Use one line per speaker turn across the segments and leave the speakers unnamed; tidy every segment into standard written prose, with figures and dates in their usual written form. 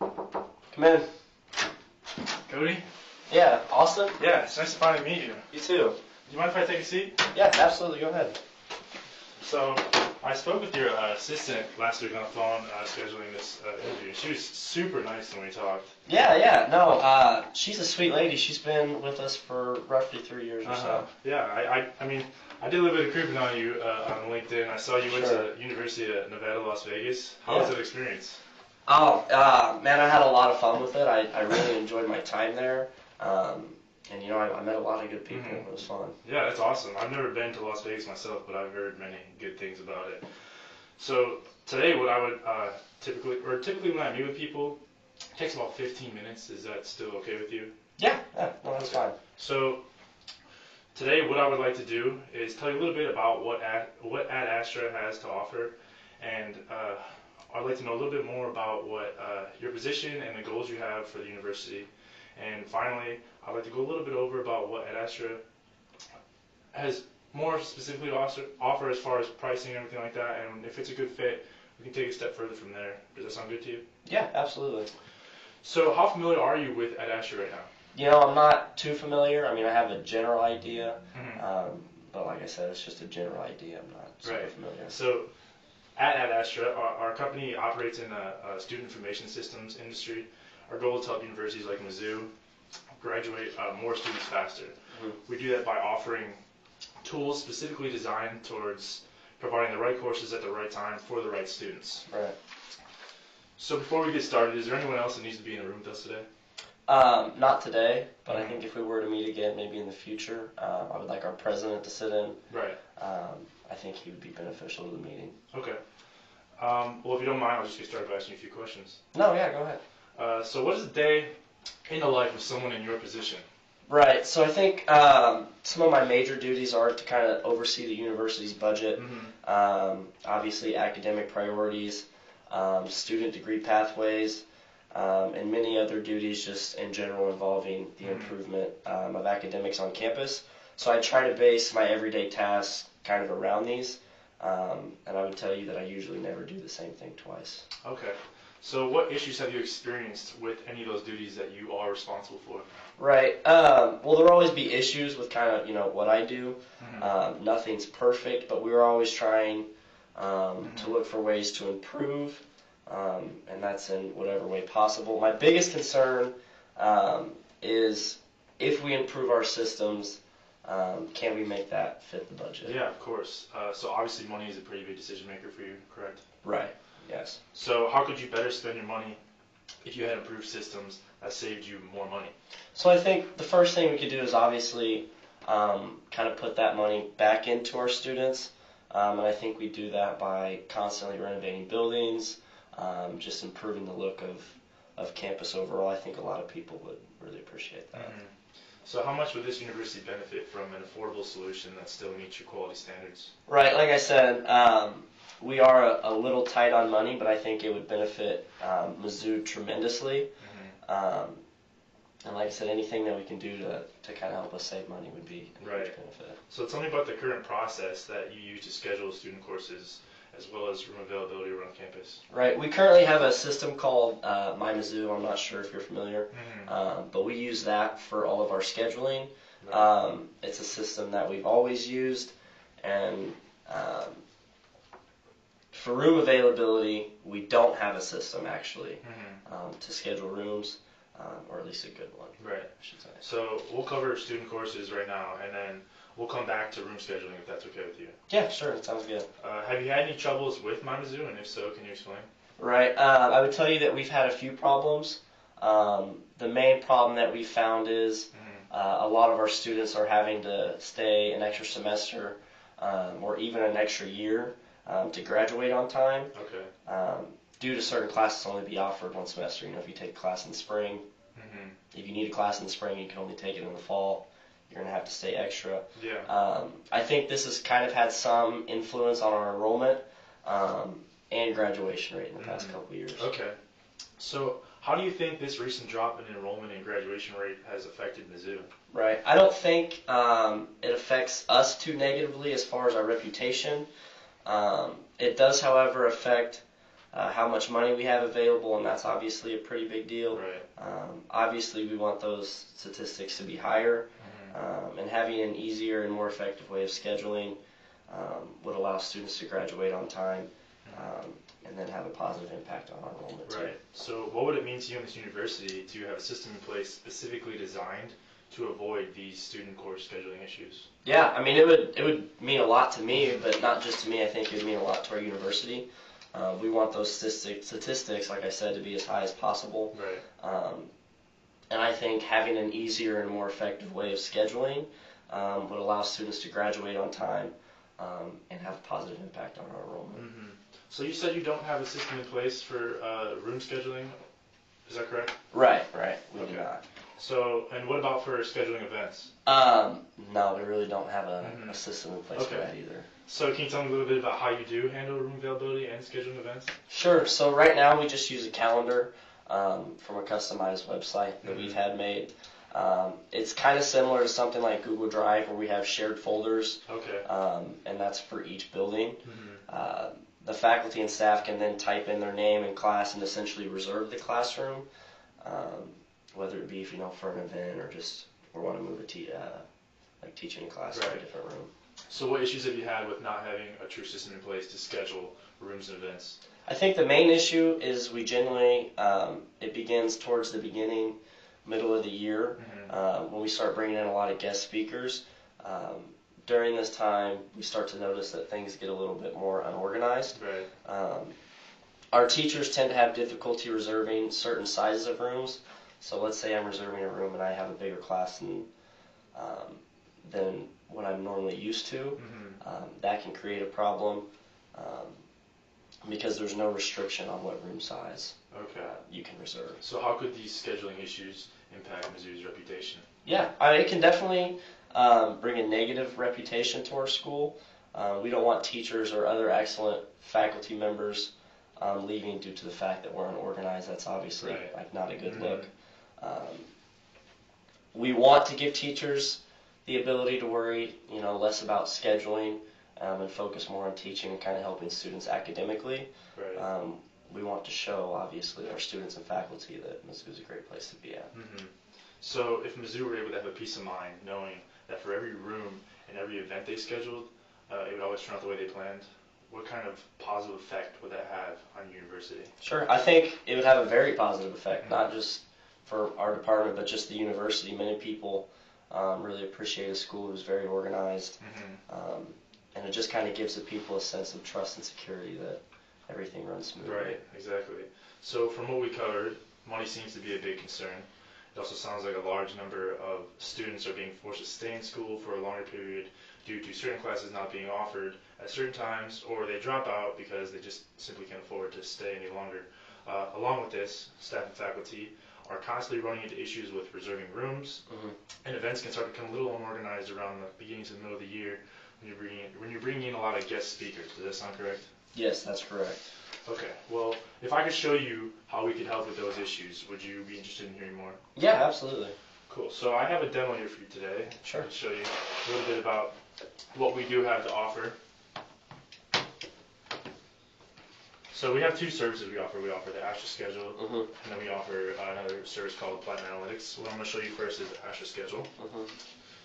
Come in.
Cody?
Yeah, Austin?
Yeah, it's nice to finally meet you.
You too.
Do you mind if I take a seat?
Yeah, absolutely. Go ahead.
So, I spoke with your assistant last week on the phone scheduling this interview. She was super nice when we talked.
Yeah. No, she's a sweet lady. She's been with us for roughly 3 years or so.
Yeah, I mean, I did a little bit of creeping on you on LinkedIn. I saw you went to University of Nevada, Las Vegas. How was that experience?
Oh, man, I had a lot of fun with it. I really enjoyed my time there. And, I met a lot of good people. Mm-hmm. It was fun.
Yeah, that's awesome. I've never been to Las Vegas myself, but I've heard many good things about it. So today, what I would typically when I meet with people, it takes about 15 minutes. Is that still okay with you?
Yeah, no, that's fine.
So today, what I would like to do is tell you a little bit about what Astra has to offer, and I'd like to know a little bit more about what your position and the goals you have for the university. And finally, I'd like to go a little bit over about what Astra has more specifically to offer as far as pricing and everything like that. And if it's a good fit, we can take a step further from there. Does that sound good to you?
Yeah, absolutely.
So how familiar are you with Astra right now?
I'm not too familiar. I mean, I have a general idea. Mm-hmm. But like I said, it's just a general idea. I'm not super familiar.
So at Astra, our company operates in the student information systems industry. Our goal is to help universities like Mizzou graduate more students faster. Mm-hmm. We do that by offering tools specifically designed towards providing the right courses at the right time for the right students.
Right.
So before we get started, is there anyone else that needs to be in the room with us today?
Not today, but I think if we were to meet again, maybe in the future, I would like our president to sit in.
Right.
I think he would be beneficial to the meeting.
Okay. Well, if you don't mind, I'll just get started by asking you a few questions.
No, yeah, go ahead.
So what is a day in the life of someone in your position?
Right, so I think some of my major duties are to kind of oversee the university's budget, obviously academic priorities, student degree pathways, and many other duties just in general involving the improvement of academics on campus. So I try to base my everyday tasks kind of around these, and I would tell you that I usually never do the same thing twice.
Okay. So what issues have you experienced with any of those duties that you are responsible for?
Right. Well, there'll always be issues with kind of, what I do. Nothing's perfect, but we're always trying to look for ways to improve, and that's in whatever way possible. My biggest concern is if we improve our systems, can we make that fit the budget?
Yeah, of course. So obviously money is a pretty big decision maker for you, correct?
Right. Yes.
So how could you better spend your money if you had improved systems that saved you more money?
So I think the first thing we could do is obviously kind of put that money back into our students. And I think we do that by constantly renovating buildings, just improving the look of campus overall. I think a lot of people would really appreciate that. Mm-hmm.
So how much would this university benefit from an affordable solution that still meets your quality standards?
Right, like I said, we are a little tight on money, but I think it would benefit Mizzou tremendously. And like I said, anything that we can do to kind of help us save money would be a huge benefit.
So tell me about the current process that you use to schedule student courses as well as room availability around campus.
Right. We currently have a system called My Mizzou. I'm not sure if you're familiar, but we use that for all of our scheduling. Right. It's a system that we've always used, and for room availability, we don't have a system actually to schedule rooms, or at least a good one.
Right. I should say. So we'll cover student courses right now, and then we'll come back to room scheduling if that's okay with you.
Yeah, sure. That sounds good.
Have you had any troubles with My Mizzou, and if so, can you explain?
Right. I would tell you that we've had a few problems. The main problem that we found is a lot of our students are having to stay an extra semester or even an extra year to graduate on time.
Okay.
Due to certain classes only be offered one semester. If you take a class in the spring, if you need a class in the spring, you can only take it in the fall. You're going to have to stay extra.
Yeah.
I think this has kind of had some influence on our enrollment and graduation rate in the past couple of years.
Okay. So how do you think this recent drop in enrollment and graduation rate has affected Mizzou?
Right. I don't think it affects us too negatively as far as our reputation. It does, however, affect how much money we have available, and that's obviously a pretty big deal.
Right.
Obviously, we want those statistics to be higher, and having an easier and more effective way of scheduling would allow students to graduate on time, and then have a positive impact on our enrollment too.
Right. So what would it mean to you in this university to have a system in place specifically designed to avoid these student course scheduling issues?
Yeah, I mean, it would mean a lot to me, but not just to me. I think it would mean a lot to our university. We want those statistics, like I said, to be as high as possible.
Right.
And I think having an easier and more effective way of scheduling would allow students to graduate on time and have a positive impact on our enrollment.
Mm-hmm. So you said you don't have a system in place for room scheduling. Is that correct?
Right. We do
Okay.
not.
So, and what about for scheduling events?
No, we really don't have a system in place for
Okay.
that either.
So can you tell me a little bit about how you do handle room availability and scheduling events?
Sure. So right now we just use a calendar from a customized website that we've had made. It's kind of similar to something like Google Drive where we have shared folders,
Okay.
and that's for each building.
Mm-hmm.
The faculty and staff can then type in their name and class and essentially reserve the classroom, whether it be for an event or just we want to move like teaching a class to a different room.
So what issues have you had with not having a true system in place to schedule rooms and events?
I think the main issue is we generally, it begins towards the beginning, middle of the year, when we start bringing in a lot of guest speakers. During this time, we start to notice that things get a little bit more unorganized.
Right.
Our teachers tend to have difficulty reserving certain sizes of rooms. So let's say I'm reserving a room and I have a bigger class than what I'm normally used to. That can create a problem because there's no restriction on what room size you can reserve.
So how could these scheduling issues impact Mizzou's reputation?
Yeah, it can definitely bring a negative reputation to our school. We don't want teachers or other excellent faculty members leaving due to the fact that we're unorganized. That's obviously not a good look. We want to give teachers the ability to worry, less about scheduling and focus more on teaching and kind of helping students academically.
Right.
We want to show, obviously, our students and faculty that Mizzou is a great place to be at.
So if Mizzou were able to have a peace of mind knowing that for every room and every event they scheduled, it would always turn out the way they planned, what kind of positive effect would that have on your university?
Sure. I think it would have a very positive effect, not just for our department, but just the university. Many people really appreciate a school who's very organized, and it just kind of gives the people a sense of trust and security that everything runs smoothly.
Right, exactly. So from what we covered, money seems to be a big concern. It also sounds like a large number of students are being forced to stay in school for a longer period due to certain classes not being offered at certain times, or they drop out because they just simply can't afford to stay any longer. Along with this, staff and faculty are constantly running into issues with reserving rooms, and events can start to become a little unorganized around the beginning to the middle of the year when you're bringing in a lot of guest speakers. Does that sound correct?
Yes, that's correct.
Okay, well, if I could show you how we could help with those issues, would you be interested in hearing more?
Yeah, absolutely.
Cool. So I have a demo here for you today.
Sure.
To show you a little bit about what we do have to offer. So we have two services we offer. We offer the Astra schedule, and then we offer another service called Platinum Analytics. What I'm going to show you first is the Astra schedule.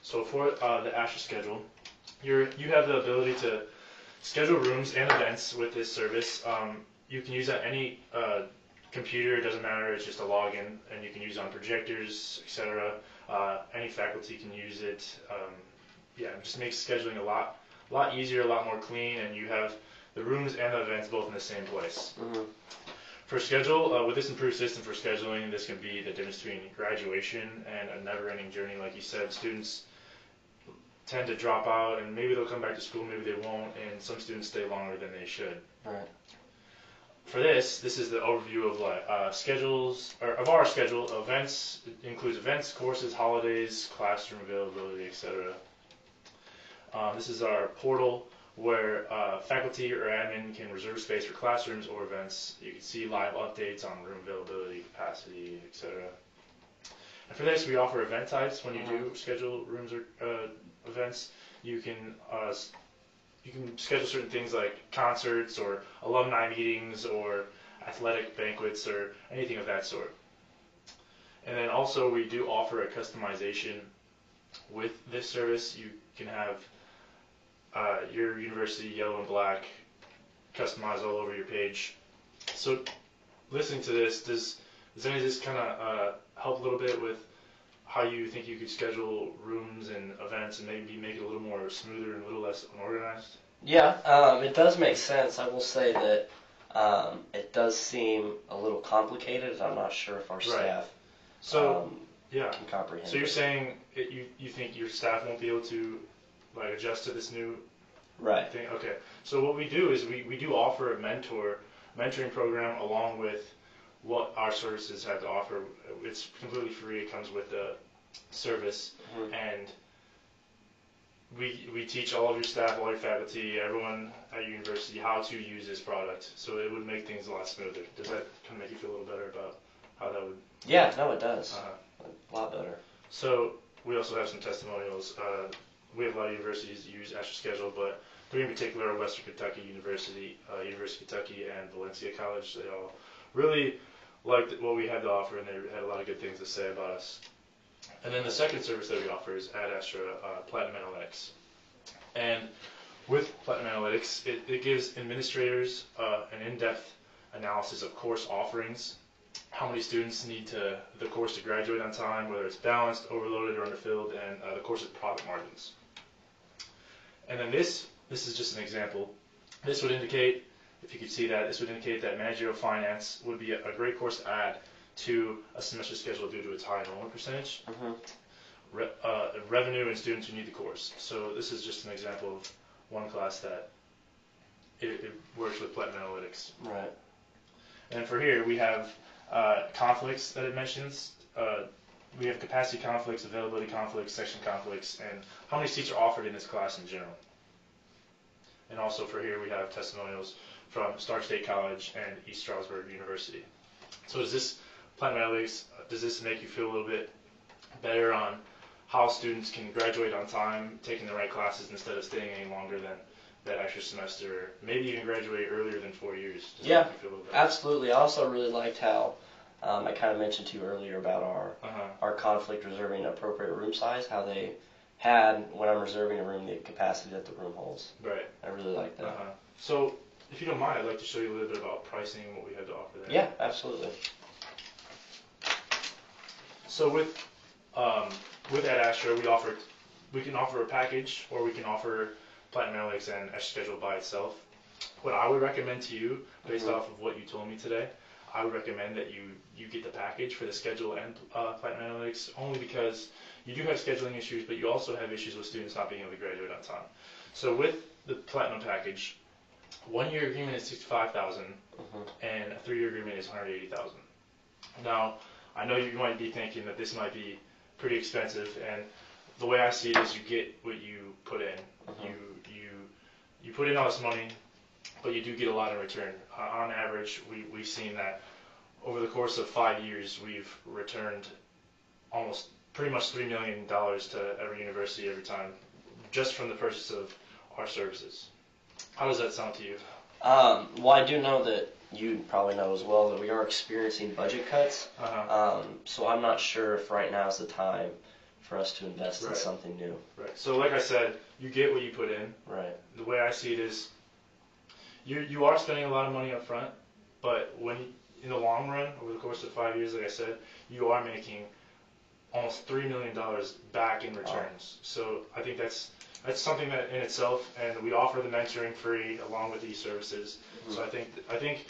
So for the Astra schedule, you have the ability to schedule rooms and events with this service. You can use it on any computer, it doesn't matter, it's just a login, and you can use it on projectors, etc. Any faculty can use it. It just makes scheduling a lot easier, a lot more clean, and you have the rooms and the events both in the same place. For schedule, with this improved system for scheduling, this can be the difference between graduation and a never-ending journey. Like you said, students tend to drop out, and maybe they'll come back to school, maybe they won't, and some students stay longer than they should.
Right.
For this is the overview of schedules, or of our schedule. Events, it includes events, courses, holidays, classroom availability, etc. This is our portal where faculty or admin can reserve space for classrooms or events. You can see live updates on room availability, capacity, etc. And for this, we offer event types. When you do schedule rooms or events, you can you can schedule certain things like concerts or alumni meetings or athletic banquets or anything of that sort. And then also we do offer a customization with this service. You can have your university yellow and black customized all over your page. So listening to this, does any of this kind of help a little bit with how you think you could schedule rooms and events and maybe make it a little more smoother and a little less unorganized?
Yeah, it does make sense. I will say that it does seem a little complicated. I'm not sure if our staff
yeah.
can comprehend.
So you're saying you think your staff won't be able to like adjust to this new thing? Okay. So what we do is we do offer a mentoring program along with what our services have to offer. It's completely free. It comes with the service, and we teach all of your staff, all your faculty, everyone at your university how to use this product. So it would make things a lot smoother. Does that kind of make you feel a little better about how that would?
Yeah, no, it does. A lot better.
So we also have some testimonials. We have a lot of universities that use Astra Schedule, but three in particular are Western Kentucky University, University of Kentucky, and Valencia College. They all really liked what we had to offer, and they had a lot of good things to say about us. And then the second service that we offer is at Astra, Platinum Analytics. And with Platinum Analytics, it gives administrators an in-depth analysis of course offerings, how many students need the course to graduate on time, whether it's balanced, overloaded, or underfilled, and the course's profit margins. And then this is just an example. This would indicate, if you could see that, this would indicate that managerial finance would be a great course to add to a semester schedule due to its high enrollment percentage, revenue, and students who need the course. So this is just an example of one class that it works with Platinum Analytics.
Right.
And for here, we have conflicts that it mentions. We have capacity conflicts, availability conflicts, section conflicts, and how many seats are offered in this class in general. And also for here, we have testimonials from Stark State College and East Stroudsburg University. So does this Platinum Analytics, does this make you feel a little bit better on how students can graduate on time, taking the right classes instead of staying any longer than that extra semester, maybe even graduate earlier than 4 years? Does that make you feel a little better?
Absolutely. I also really liked how I kind of mentioned to you earlier about our conflict reserving appropriate room size, how they had, when I'm reserving a room, the capacity that the room holds.
Right.
I really like that.
So, if you don't mind, I'd like to show you a little bit about pricing and what we have to offer there.
Yeah, absolutely.
So with Ad Astra, we can offer a package, or we can offer Platinum Analytics and Astra Schedule by itself. What I would recommend to you, based off of what you told me today, I would recommend that you get the package for the schedule and Platinum Analytics, only because you do have scheduling issues, but you also have issues with students not being able to graduate on time. So with the Platinum package, 1 year agreement is $65,000, and a 3-year agreement is $180,000. Now, I know you might be thinking that this might be pretty expensive, and the way I see it is you get what you put in. You put in all this money, but you do get a lot in return. On average, we've seen that over the course of 5 years, we've returned almost pretty much $3 million to every university every time, just from the purchase of our services. How does that sound to you?
Well, I do know that you probably know as well that we are experiencing budget cuts. So I'm not sure if right now is the time for us to invest in something new.
Right. So like I said, you get what you put in.
Right.
The way I see it is, you are spending a lot of money up front, but in the long run, over the course of 5 years, like I said, you are making almost $3 million back in returns. So I think that's something that in itself, and we offer the mentoring free along with these services. So I think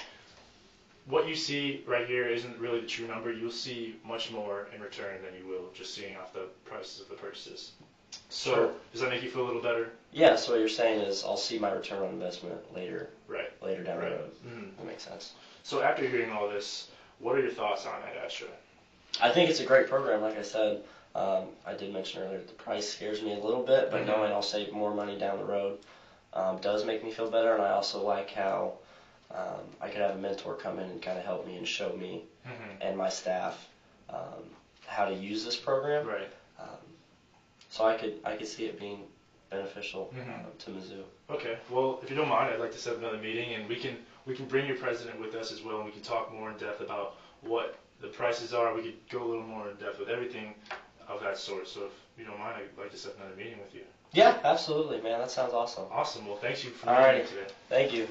what you see right here isn't really the true number. You'll see much more in return than you will just seeing off the prices of the purchases. So does that make you feel a little better?
Yeah, so what you're saying is I'll see my return on investment later down the road. That makes sense.
So after hearing all this, what are your thoughts on Ad Astra?
I think it's a great program. Like I said, I did mention earlier the price scares me a little bit, but knowing I'll save more money down the road does make me feel better. And I also like how I could have a mentor come in and kind of help me and show me and my staff how to use this program.
Right.
So I could see it being beneficial to Mizzou.
Okay. Well, if you don't mind, I'd like to set another meeting, and we can bring your president with us as well, and we can talk more in depth about what the prices are. We could go a little more in depth with everything of that sort. So if you don't mind, I'd like to set another meeting with you.
Yeah, absolutely, man. That sounds awesome.
Awesome. Well, thank you for
All
being
right.
here today.
Thank you.